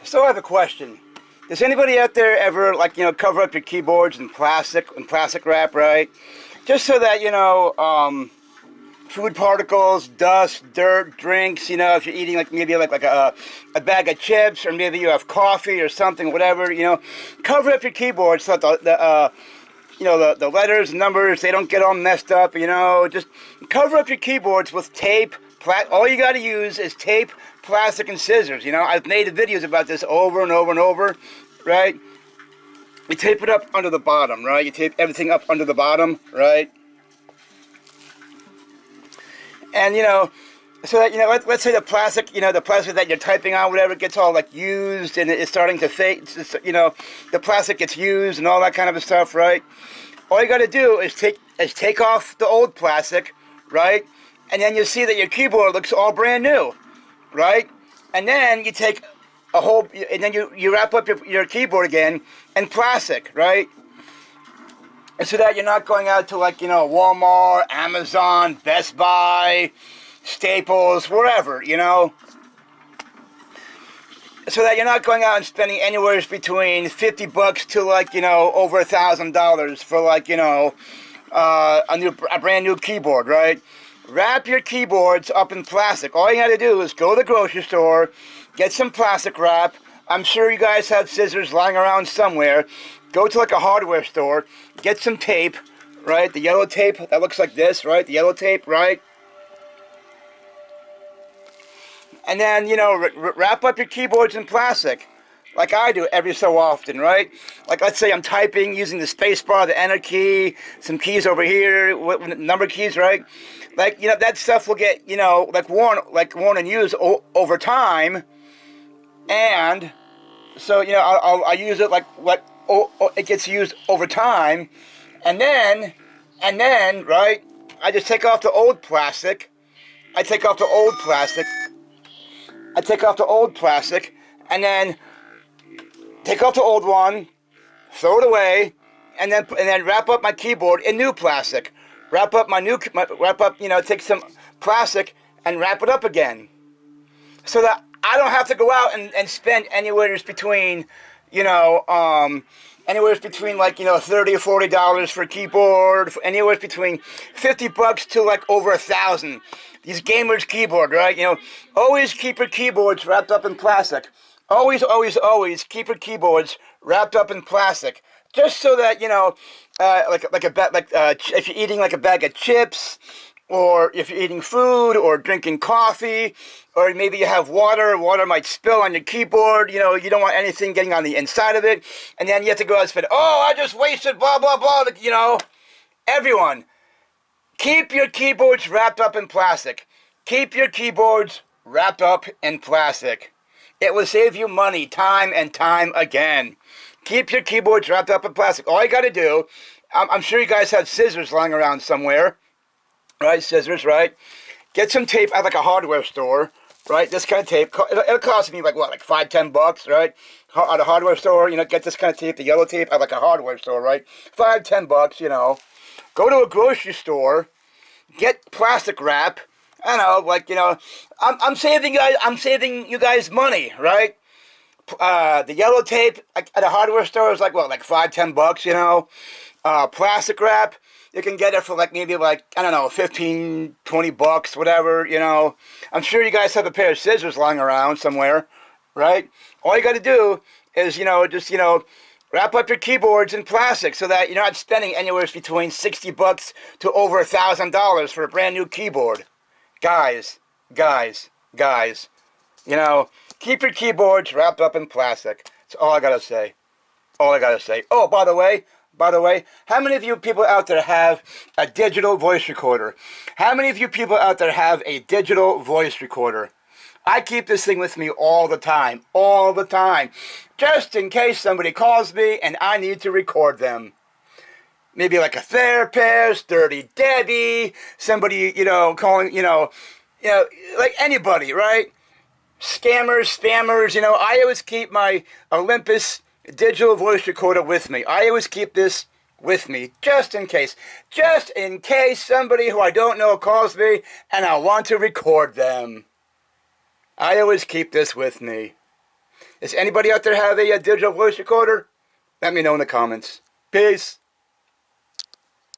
So I have a question. Does anybody out there ever, cover up your keyboards in plastic wrap, right? Just so that, food particles, dust, dirt, drinks, if you're eating maybe a bag of chips, or maybe you have coffee or something, whatever, cover up your keyboard so that the letters, numbers, they don't get all messed up, just cover up your keyboards with tape. All you got to use is tape, plastic, and scissors. I've made videos about this over and over and over, right? You tape it up under the bottom, right? You tape everything up under the bottom, right? And, so that, let's say the plastic that you're typing on, whatever, gets all, used, and it's starting to fade, the plastic gets used and all that kind of stuff, right? All you got to do is take off the old plastic, right? And then you see that your keyboard looks all brand new, right? And then you take and then you wrap up your keyboard again in plastic, right? And so that you're not going out to Walmart, Amazon, Best Buy, Staples, wherever, so that you're not going out and spending anywhere between $50 to over $1,000 for a brand new keyboard, right? Wrap your keyboards up in plastic. All you got to do is go to the grocery store, get some plastic wrap. I'm sure you guys have scissors lying around somewhere. Go to a hardware store, get some tape, right? The yellow tape that looks like this, right? The yellow tape, right? And then, wrap up your keyboards in plastic, like I do every so often, right? Let's say I'm typing using the space bar, the enter key, some keys over here, number keys, right? That stuff will get, worn and used over time. And so, I'll use it it gets used over time. And then, right, I just take off the old plastic. I take off the old plastic, and then take off the old one, throw it away, and then wrap up my keyboard in new plastic. Take some plastic and wrap it up again, so that I don't have to go out and spend anywhere between, $30 or $40 for a keyboard, anywhere between $50 to over $1,000. These gamers' keyboard, right? Always keep your keyboards wrapped up in plastic. Always, always, always keep your keyboards wrapped up in plastic, just so that if you're eating a bag of chips, or if you're eating food or drinking coffee, or maybe you have water might spill on your keyboard, you don't want anything getting on the inside of it, and then you have to go out and spend, I just wasted blah, blah, blah, Everyone, keep your keyboards wrapped up in plastic. Keep your keyboards wrapped up in plastic. It will save you money time and time again. Keep your keyboards wrapped up in plastic. All you got to do, I'm sure you guys have scissors lying around somewhere, right? Scissors, right? Get some tape at a hardware store, right? This kind of tape. It'll cost me $5, $10, right? At a hardware store, get this kind of tape, the yellow tape at a hardware store, right? $5, $10, Go to a grocery store, get plastic wrap. I don't know, I'm saving you guys money, right? The yellow tape at a hardware store is $5, $10, plastic wrap, you can get it for maybe I don't know, $15, $20, whatever, I'm sure you guys have a pair of scissors lying around somewhere, right? All you got to do is, wrap up your keyboards in plastic so that you're not spending anywhere between $60 to over $1,000 for a brand new keyboard. Guys, keep your keyboards wrapped up in plastic. That's all I gotta say. Oh, by the way, how many of you people out there have a digital voice recorder? How many of you people out there have a digital voice recorder? I keep this thing with me all the time, just in case somebody calls me and I need to record them. Maybe a therapist, Dirty Debbie, somebody, calling, anybody, right? Scammers, spammers, I always keep my Olympus digital voice recorder with me. I always keep this with me, just in case somebody who I don't know calls me and I want to record them. I always keep this with me. Does anybody out there have a digital voice recorder? Let me know in the comments. Peace.